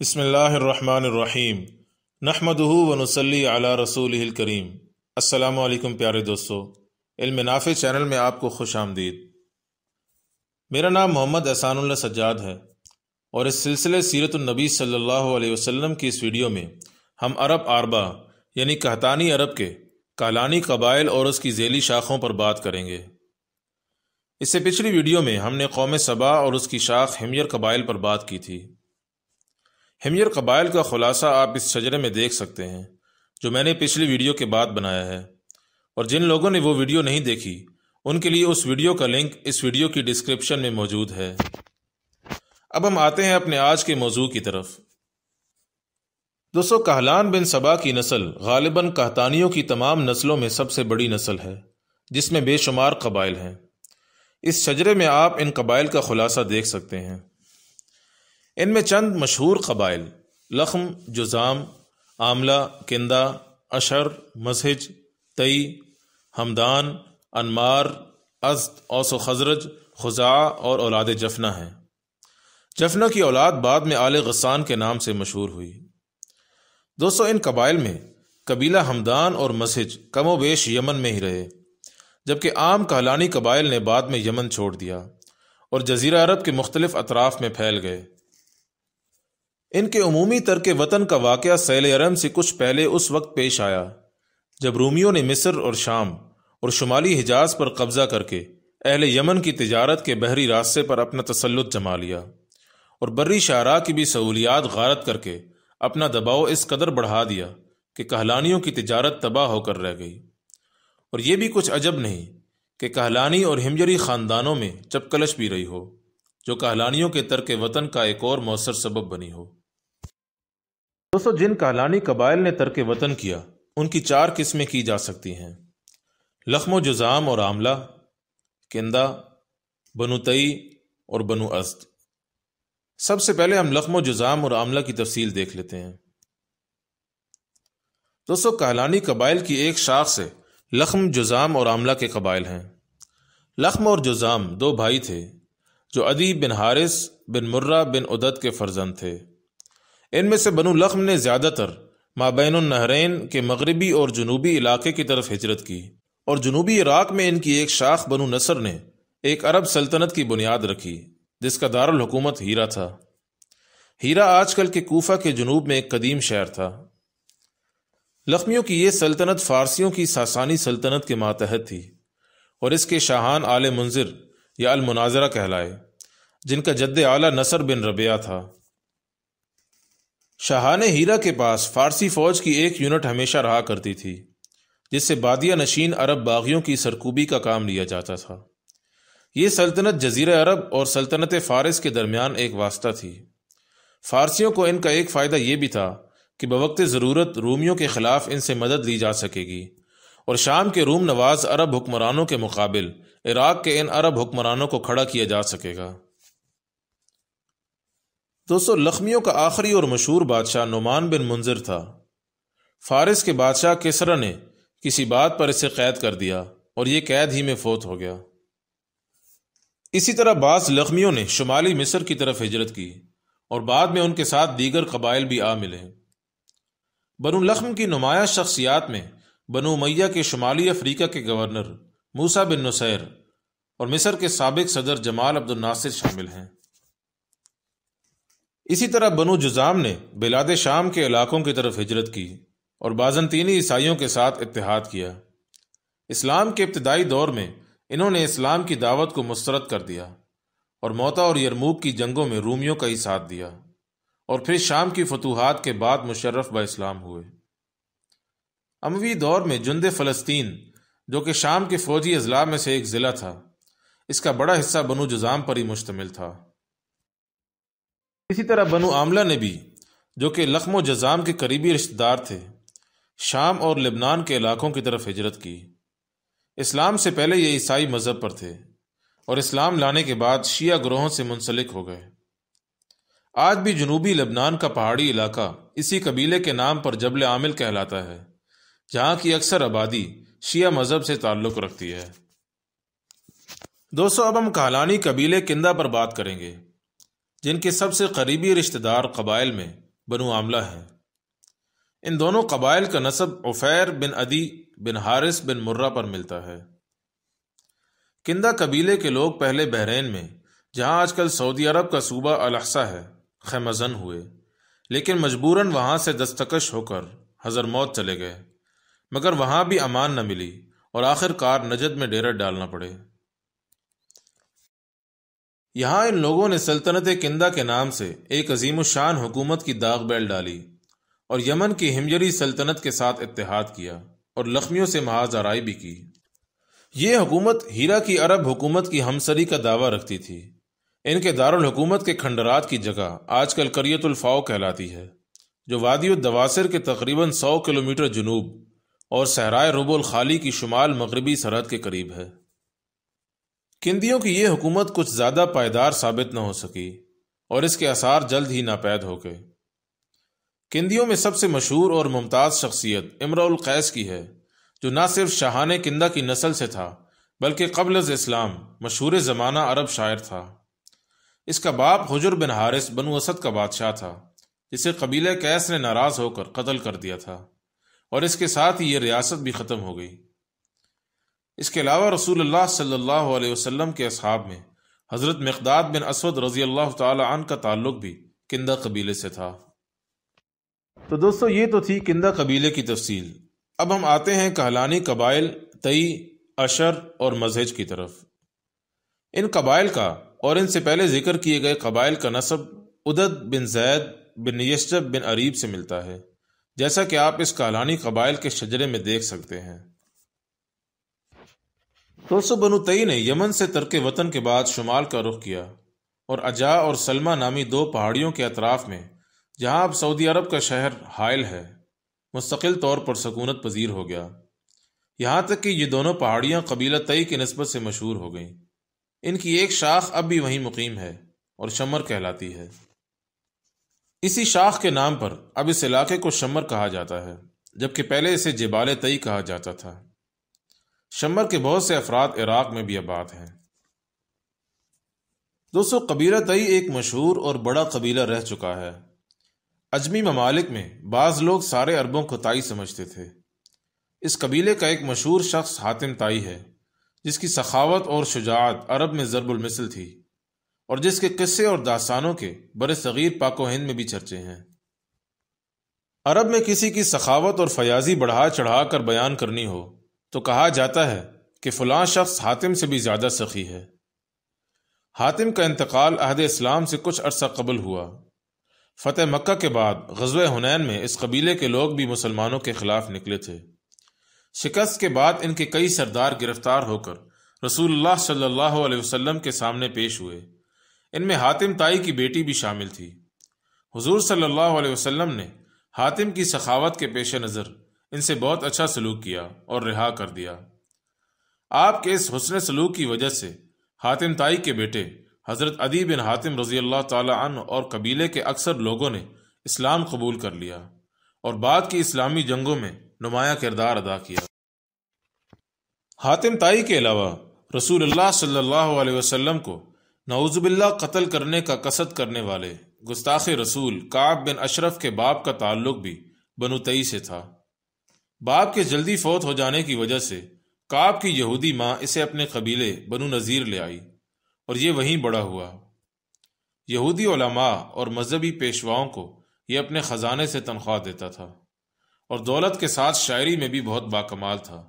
بسم اللہ الرحمن الرحیم نحمدہ ونصلی علی رسولہ الکریم۔ السلام علیکم پیارے دوستو، علم نافع چینل میں آپ کو خوش آمدید۔ میرا نام محمد احسان اللہ سجاد ہے اور اس سلسلے سیرت النبی صلی اللہ علیہ وسلم کی اس ویڈیو میں ہم عرب آربا یعنی قحطانی عرب کے کالانی قبائل اور اس کی ذیلی شاخوں پر بات کریں گے۔ اس سے پچھلی ویڈیو میں ہم نے قوم سبا اور اس کی شاخ حمیر قبائل پر بات کی تھی۔ حمیر قبائل کا خلاصہ آپ اس شجرے میں دیکھ سکتے ہیں جو میں نے پچھلی ویڈیو کے بعد بنایا ہے، اور جن لوگوں نے وہ ویڈیو نہیں دیکھی ان کے لیے اس ویڈیو کا لنک اس ویڈیو کی ڈسکرپشن میں موجود ہے۔ اب ہم آتے ہیں اپنے آج کے موضوع کی طرف۔ دوستو، کہلان بن سبا کی نسل غالباً قحطانیوں کی تمام نسلوں میں سب سے بڑی نسل ہے، جس میں بے شمار قبائل ہیں۔ اس شجرے میں آپ ان قبائل کا خلاصہ دیکھ سکتے ہیں۔ ان میں چند مشہور قبائل لخم، جذام، عاملہ، کندہ، اشر، مزہج، تئی، ہمدان، انمار، ازد، اوس و خزرج، خزاعہ اور اولاد جفنہ ہیں۔ جفنہ کی اولاد بعد میں آل غسان کے نام سے مشہور ہوئی۔ دوستو، ان قبائل میں قبیلہ ہمدان اور مزہج کم و بیش یمن میں ہی رہے، جبکہ عام کہلانی قبائل نے بعد میں یمن چھوڑ دیا اور جزیرہ عرب کے مختلف اطراف میں پھیل گئے۔ ان کے عمومی ترک وطن کا واقعہ سیل عرم سے کچھ پہلے اس وقت پیش آیا جب رومیوں نے مصر اور شام اور شمالی حجاز پر قبضہ کر کے اہل یمن کی تجارت کے بحری راستے پر اپنا تسلط جما لیا اور بری شاہراہ کی بھی سہولیات غارت کر کے اپنا دباؤ اس قدر بڑھا دیا کہ کہلانیوں کی تجارت تباہ ہو کر رہ گئی۔ اور یہ بھی کچھ عجب نہیں کہ کہلانی اور ہمجری خاندانوں میں چپکلش بھی رہی ہو، جو کہلانیوں کے ترک وطن کا ایک اور مؤثر سبب بنی ہو۔ دوستو، جن کہلانی قبائل نے ترک وطن کیا ان کی چار قسمیں کی جا سکتی ہیں: لخم و جذام اور عاملہ، کندہ، بنو تئی اور بنو ازد۔ سب سے پہلے ہم لخم و جذام اور عاملہ کی تفصیل دیکھ لیتے ہیں۔ دوستو، کہلانی قبائل کی ایک شاخ سے لخم، جذام اور عاملہ کے قبائل ہیں۔ لخم اور جذام دو بھائی تھے جو عدی بن حارث بن مرہ بن عدد کے فرزند تھے۔ ان میں سے بنو لخم نے زیادہ تر مابین النہرین کے مغربی اور جنوبی علاقے کی طرف ہجرت کی، اور جنوبی عراق میں ان کی ایک شاخ بنو نصر نے ایک عرب سلطنت کی بنیاد رکھی جس کا دارالحکومت ہیرا تھا۔ ہیرا آج کل کے کوفہ کے جنوب میں ایک قدیم شہر تھا۔ لخمیوں کی یہ سلطنت فارسیوں کی ساسانی سلطنت کے ماتحت تھی، اور اس کے شاہان آل منذر یا المناظرہ کہلائے، جن کا جد اعلیٰ نصر بن ربیعہ تھا۔ شاہان ہیرا کے پاس فارسی فوج کی ایک یونٹ ہمیشہ رہا کرتی تھی جس سے بادیہ نشین عرب باغیوں کی سرکوبی کا کام لیا جاتا تھا۔ یہ سلطنت جزیرہ عرب اور سلطنت فارس کے درمیان ایک واسطہ تھی۔ فارسیوں کو ان کا ایک فائدہ یہ بھی تھا کہ بوقت ضرورت رومیوں کے خلاف ان سے مدد لی جا سکے گی، اور شام کے روم نواز عرب حکمرانوں کے مقابل عراق کے ان عرب حکمرانوں کو کھڑا کیا جا سکے گا۔ دوستو، لخمیوں کا آخری اور مشہور بادشاہ نعمان بن منذر تھا۔ فارس کے بادشاہ کسرا نے کسی بات پر اسے قید کر دیا اور یہ قید ہی میں فوت ہو گیا۔ اسی طرح بعض لخمیوں نے شمالی مصر کی طرف ہجرت کی اور بعد میں ان کے ساتھ دیگر قبائل بھی آ ملے۔ بنو لخم کی نمایاں شخصیات میں بنو امیہ کے شمالی افریقہ کے گورنر موسیٰ بن نصیر اور مصر کے سابق صدر جمال عبد الناصر شامل ہیں۔ اسی طرح بنو جذام نے بلاد شام کے علاقوں کی طرف ہجرت کی اور بازنطینی عیسائیوں کے ساتھ اتحاد کیا۔ اسلام کے ابتدائی دور میں انہوں نے اسلام کی دعوت کو مسترد کر دیا اور موتا اور یرموک کی جنگوں میں رومیوں کا ہی ساتھ دیا، اور پھر شام کی فتوحات کے بعد مشرف اسلام ہوئے۔ اموی دور میں جند فلسطین، جو کہ شام کے فوجی اضلاع میں سے ایک ضلع تھا، اس کا بڑا حصہ بنو جذام پر ہی مشتمل تھا۔ اسی طرح بنو عاملہ نے بھی، جو کہ لخم و جذام کے قریبی رشتہ دار تھے، شام اور لبنان کے علاقوں کی طرف ہجرت کی۔ اسلام سے پہلے یہ عیسائی مذہب پر تھے اور اسلام لانے کے بعد شیعہ گروہوں سے منسلک ہو گئے۔ آج بھی جنوبی لبنان کا پہاڑی علاقہ اسی قبیلے کے نام پر جبل عامل کہلاتا ہے، جہاں کی اکثر آبادی شیعہ مذہب سے تعلق رکھتی ہے۔ دوستو، اب ہم کہلانی قبیلے کندہ پر بات کریں گے، جن کے سب سے قریبی رشتہ دار قبائل میں بنو عاملہ ہیں۔ ان دونوں قبائل کا نسب عفیر بن عدی بن حارث بن مرہ پر ملتا ہے۔ کندہ قبیلے کے لوگ پہلے بحرین میں، جہاں آج کل سعودی عرب کا صوبہ الاحسا ہے، خیمہ زن ہوئے، لیکن مجبوراً وہاں سے دستکش ہو کر حضرموت چلے گئے، مگر وہاں بھی امان نہ ملی اور آخر کار نجد میں ڈیرہ ڈالنا پڑے۔ یہاں ان لوگوں نے سلطنت کندہ کے نام سے ایک عظیم الشان حکومت کی داغ بیل ڈالی اور یمن کی ہمجری سلطنت کے ساتھ اتحاد کیا اور لخمیوں سے محاذ آرائی بھی کی۔ یہ حکومت ہیرا کی عرب حکومت کی ہمسری کا دعویٰ رکھتی تھی۔ ان کے دارالحکومت کے کھنڈرات کی جگہ آج کل قریۃ الفاؤ کہلاتی ہے، جو وادی الدواسر کے تقریباً 100 کلومیٹر جنوب اور صحرائے ربع الخالی کی شمال مغربی سرحد کے قریب ہے۔ کندیوں کی یہ حکومت کچھ زیادہ پائیدار ثابت نہ ہو سکی اور اس کے آثار جلد ہی ناپید ہو گئے۔ کندیوں میں سب سے مشہور اور ممتاز شخصیت امرؤ القیس کی ہے، جو نہ صرف شاہان کندہ کی نسل سے تھا بلکہ قبل از اسلام مشہور زمانہ عرب شاعر تھا۔ اس کا باپ حجر بن حارث بنو اسد کا بادشاہ تھا، جسے قبیلہ قیس نے ناراض ہو کر قتل کر دیا تھا، اور اس کے ساتھ ہی یہ ریاست بھی ختم ہو گئی۔ اس کے علاوہ رسول اللہ صلی اللہ علیہ وسلم کے اصحاب میں حضرت مقداد بن اسود رضی اللہ تعالی عنہ کا تعلق بھی کندہ قبیلے سے تھا۔ تو دوستو، یہ تو تھی کندہ قبیلے کی تفصیل۔ اب ہم آتے ہیں کہلانی قبائل تئی، اشر اور مزہج کی طرف۔ ان قبائل کا اور ان سے پہلے ذکر کیے گئے قبائل کا نسب عدد بن زید بن یشجب بن عریب سے ملتا ہے، جیسا کہ آپ اس کہلانی قبائل کے شجرے میں دیکھ سکتے ہیں۔ دوستو، بنو تئی نے یمن سے ترک وطن کے بعد شمال کا رخ کیا اور اجا اور سلمہ نامی دو پہاڑیوں کے اطراف میں، جہاں اب سعودی عرب کا شہر حائل ہے، مستقل طور پر سکونت پذیر ہو گیا، یہاں تک کہ یہ دونوں پہاڑیاں قبیلہ تئی کی نسبت سے مشہور ہو گئیں۔ ان کی ایک شاخ اب بھی وہیں مقیم ہے اور شمر کہلاتی ہے۔ اسی شاخ کے نام پر اب اس علاقے کو شمر کہا جاتا ہے، جبکہ پہلے اسے جبال تئی کہا جاتا تھا۔ شمر کے بہت سے افراد عراق میں بھی آباد ہیں۔ دوستو، قبیلہ تئی ایک مشہور اور بڑا قبیلہ رہ چکا ہے۔ عجمی ممالک میں بعض لوگ سارے عربوں کو تائی سمجھتے تھے۔ اس قبیلے کا ایک مشہور شخص حاتم تائی ہے، جس کی سخاوت اور شجاعت عرب میں ضرب المثل تھی اور جس کے قصے اور داستانوں کے برصغیر پاک و ہند میں بھی چرچے ہیں۔ عرب میں کسی کی سخاوت اور فیاضی بڑھا چڑھا کر بیان کرنی ہو تو کہا جاتا ہے کہ فلاں شخص حاتم سے بھی زیادہ سخی ہے۔ حاتم کا انتقال عہد اسلام سے کچھ عرصہ قبل ہوا۔ فتح مکہ کے بعد غزوہ حنین میں اس قبیلے کے لوگ بھی مسلمانوں کے خلاف نکلے تھے۔ شکست کے بعد ان کے کئی سردار گرفتار ہو کر رسول اللہ صلی اللہ علیہ وسلم کے سامنے پیش ہوئے۔ ان میں حاتم تائی کی بیٹی بھی شامل تھی۔ حضور صلی اللہ علیہ وسلم نے حاتم کی سخاوت کے پیش نظر ان سے بہت اچھا سلوک کیا اور رہا کر دیا۔ آپ کے اس حسن سلوک کی وجہ سے حاتم تائی کے بیٹے حضرت عدی بن حاتم رضی اللہ تعالی عنہ اور قبیلے کے اکثر لوگوں نے اسلام قبول کر لیا اور بعد کی اسلامی جنگوں میں نمایاں کردار ادا کیا۔ حاتم تائی کے علاوہ رسول اللہ صلی اللہ علیہ وسلم کو نعوذ باللہ قتل کرنے کا قصد کرنے والے گستاخ رسول کعب بن اشرف کے باپ کا تعلق بھی بنو تئی سے تھا۔ باپ کے جلدی فوت ہو جانے کی وجہ سے کعب کی یہودی ماں اسے اپنے قبیلے بنو نذیر لے آئی اور یہ وہیں بڑا ہوا۔ یہودی علماء اور مذہبی پیشواؤں کو یہ اپنے خزانے سے تنخواہ دیتا تھا اور دولت کے ساتھ شاعری میں بھی بہت باکمال تھا،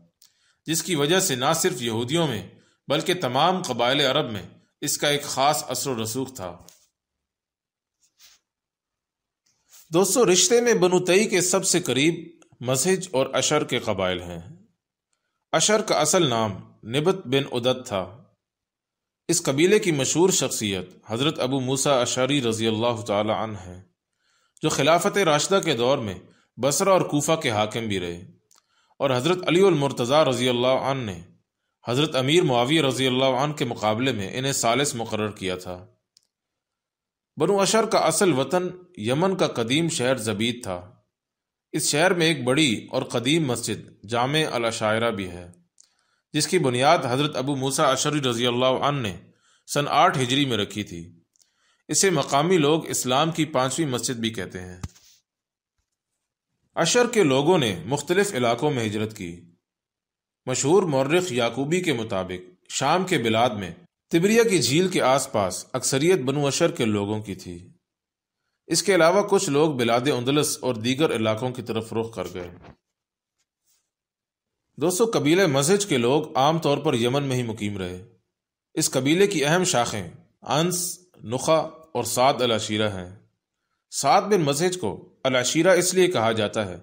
جس کی وجہ سے نہ صرف یہودیوں میں بلکہ تمام قبائل عرب میں اس کا ایک خاص اثر و رسوخ تھا۔ دوستو، رشتے میں بنو تئی کے سب سے قریب مزہج اور اشر کے قبائل ہیں۔ اشر کا اصل نام نبت بن عدد تھا۔ اس قبیلے کی مشہور شخصیت حضرت ابو موسیٰ اشعری رضی اللہ تعالی عنہ ہے، جو خلافت راشدہ کے دور میں بصرہ اور کوفہ کے حاکم بھی رہے، اور حضرت علی المرتضیٰ رضی اللہ عنہ نے حضرت امیر معاویہ رضی اللہ عنہ کے مقابلے میں انہیں ثالث مقرر کیا تھا۔ بنو اشر کا اصل وطن یمن کا قدیم شہر زبید تھا۔ اس شہر میں ایک بڑی اور قدیم مسجد جامع العشائرہ بھی ہے، جس کی بنیاد حضرت ابو موسیٰ اشعری رضی اللہ عنہ نے سن 8 ہجری میں رکھی تھی۔ اسے مقامی لوگ اسلام کی 5ویں مسجد بھی کہتے ہیں۔ اشر کے لوگوں نے مختلف علاقوں میں ہجرت کی۔ مشہور مورخ یعقوبی کے مطابق شام کے بلاد میں تبریہ کی جھیل کے آس پاس اکثریت بنو اشر کے لوگوں کی تھی۔ اس کے علاوہ کچھ لوگ بلاد اندلس اور دیگر علاقوں کی طرف رخ کر گئے۔ دوستو، قبیلہ مزہج کے لوگ عام طور پر یمن میں ہی مقیم رہے۔ اس قبیلے کی اہم شاخیں انس، نخا اور سعد العشیرہ ہیں۔ سعد بن مزہج کو العشیرہ اس لیے کہا جاتا ہے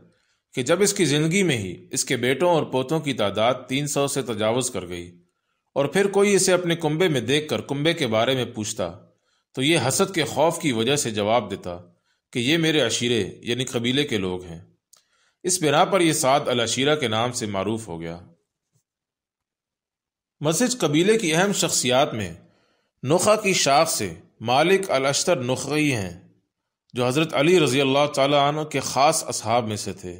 کہ جب اس کی زندگی میں ہی اس کے بیٹوں اور پوتوں کی تعداد 300 سے تجاوز کر گئی اور پھر کوئی اسے اپنے کنبے میں دیکھ کر کنبے کے بارے میں پوچھتا تو یہ حسد کے خوف کی وجہ سے جواب دیتا کہ یہ میرے عشیرے یعنی قبیلے کے لوگ ہیں۔ اس بنا پر یہ سعد العشیرہ کے نام سے معروف ہو گیا۔ مزہج قبیلے کی اہم شخصیات میں نخا کی شاخ سے مالک الاشتر نخعی ہیں، جو حضرت علی رضی اللہ تعالی عنہ کے خاص اصحاب میں سے تھے،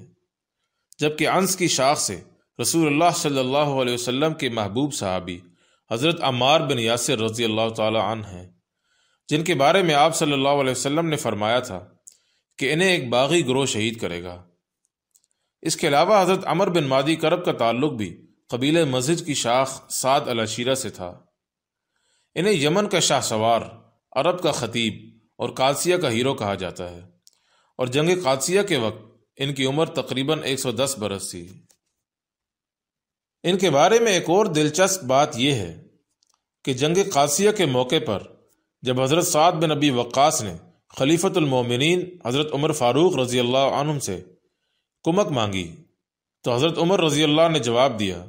جبکہ انس کی شاخ سے رسول اللہ صلی اللہ علیہ وسلم کے محبوب صحابی حضرت عمار بن یاسر رضی اللہ تعالی عنہ ہیں، جن کے بارے میں آپ صلی اللہ علیہ وسلم نے فرمایا تھا کہ انہیں ایک باغی گروہ شہید کرے گا۔ اس کے علاوہ حضرت عمر بن مادی کرب کا تعلق بھی قبیلہ مزہج کی شاخ سعد العشیرہ سے تھا۔ انہیں یمن کا شاہ سوار، عرب کا خطیب اور قادسیہ کا ہیرو کہا جاتا ہے، اور جنگ قادسیہ کے وقت ان کی عمر تقریباً 110 برس تھی۔ ان کے بارے میں ایک اور دلچسپ بات یہ ہے کہ جنگ قادسیہ کے موقع پر جب حضرت سعد بن ابی وقاص نے خلیفۃ المومنین حضرت عمر فاروق رضی اللہ عنہ سے کمک مانگی تو حضرت عمر رضی اللہ نے جواب دیا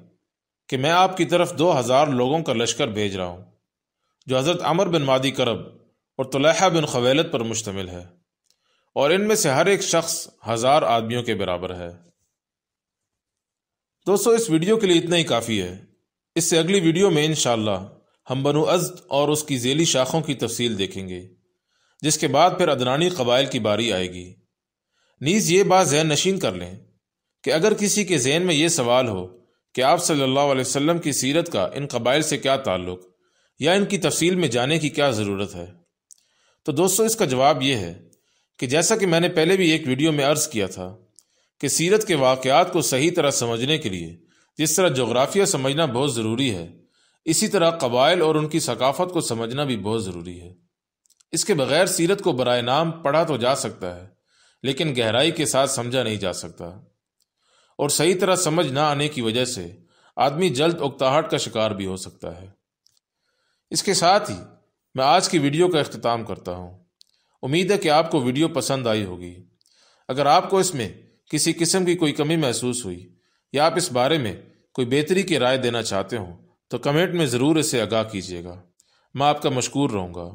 کہ میں آپ کی طرف 2000 لوگوں کا لشکر بھیج رہا ہوں، جو حضرت عمر بن مادی کرب اور طلحہ بن خویلد پر مشتمل ہے، اور ان میں سے ہر ایک شخص 1000 آدمیوں کے برابر ہے۔ دوستو، اس ویڈیو کے لیے اتنا ہی کافی ہے۔ اس سے اگلی ویڈیو میں انشاءاللہ ہم بنو ازد اور اس کی ذیلی شاخوں کی تفصیل دیکھیں گے، جس کے بعد پھر عدنانی قبائل کی باری آئے گی۔ نیز یہ بات ذہن نشین کر لیں کہ اگر کسی کے ذہن میں یہ سوال ہو کہ آپ صلی اللہ علیہ وسلم کی سیرت کا ان قبائل سے کیا تعلق یا ان کی تفصیل میں جانے کی کیا ضرورت ہے، تو دوستو اس کا جواب یہ ہے کہ جیسا کہ میں نے پہلے بھی ایک ویڈیو میں عرض کیا تھا کہ سیرت کے واقعات کو صحیح طرح سمجھنے کے لیے جس طرح جغرافیہ سمجھنا بہت ضروری ہے، اسی طرح قبائل اور ان کی ثقافت کو سمجھنا بھی بہت ضروری ہے۔ اس کے بغیر سیرت کو برائے نام پڑھا تو جا سکتا ہے، لیکن گہرائی کے ساتھ سمجھا نہیں جا سکتا، اور صحیح طرح سمجھ نہ آنے کی وجہ سے آدمی جلد اکتاہٹ کا شکار بھی ہو سکتا ہے۔ اس کے ساتھ ہی میں آج کی ویڈیو کا اختتام کرتا ہوں۔ امید ہے کہ آپ کو ویڈیو پسند آئی ہوگی۔ اگر آپ کو اس میں کسی قسم کی کوئی کمی محسوس ہوئی یا آپ اس بارے میں کوئی بہتری کی رائے دینا چاہتے ہوں تو کمنٹ میں ضرور اسے آگاہ کیجیے گا، میں آپ کا مشکور رہوں گا۔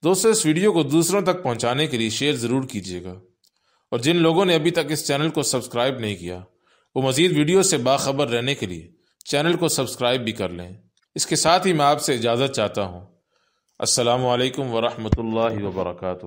دوستو، اس ویڈیو کو دوسروں تک پہنچانے کے لیے شیئر ضرور کیجیے گا، اور جن لوگوں نے ابھی تک اس چینل کو سبسکرائب نہیں کیا وہ مزید ویڈیو سے باخبر رہنے کے لیے چینل کو سبسکرائب بھی کر لیں۔ اس کے ساتھ ہی میں آپ سے اجازت چاہتا ہوں۔ السلام علیکم ورحمۃ اللہ وبرکاتہ۔